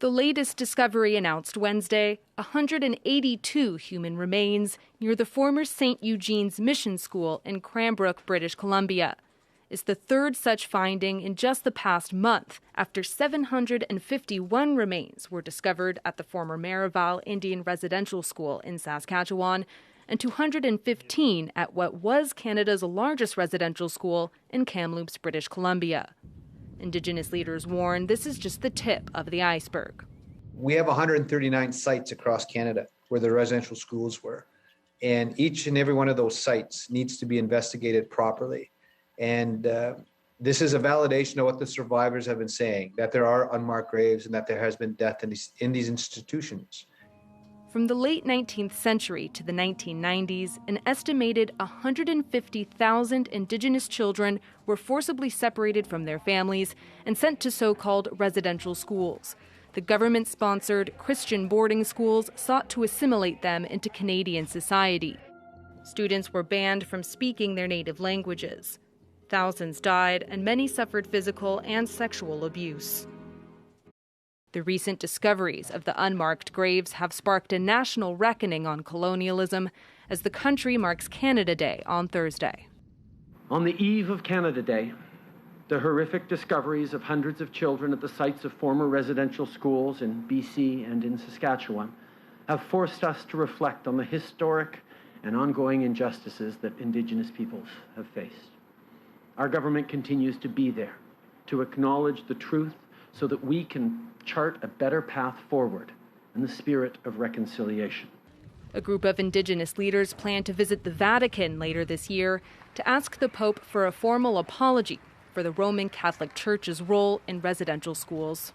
The latest discovery announced Wednesday, 182 human remains near the former St. Eugene's Mission School in Cranbrook, British Columbia. It's the third such finding in just the past month, after 751 remains were discovered at the former Marival Indian Residential School in Saskatchewan and 215 at what was Canada's largest residential school in Kamloops, British Columbia. Indigenous leaders warn this is just the tip of the iceberg. We have 139 sites across Canada where the residential schools were, and each and every one of those sites needs to be investigated properly. And this is a validation of what the survivors have been saying, that there are unmarked graves and that there has been death in these institutions. From the late 19th century to the 1990s, an estimated 150,000 Indigenous children were forcibly separated from their families and sent to so-called residential schools. The government-sponsored Christian boarding schools sought to assimilate them into Canadian society. Students were banned from speaking their native languages. Thousands died, and many suffered physical and sexual abuse. The recent discoveries of the unmarked graves have sparked a national reckoning on colonialism as the country marks Canada Day on Thursday. On the eve of Canada Day, the horrific discoveries of hundreds of children at the sites of former residential schools in BC and in Saskatchewan have forced us to reflect on the historic and ongoing injustices that Indigenous peoples have faced. Our government continues to be there to acknowledge the truth so that we can chart a better path forward in the spirit of reconciliation. A group of Indigenous leaders plan to visit the Vatican later this year to ask the Pope for a formal apology for the Roman Catholic Church's role in residential schools.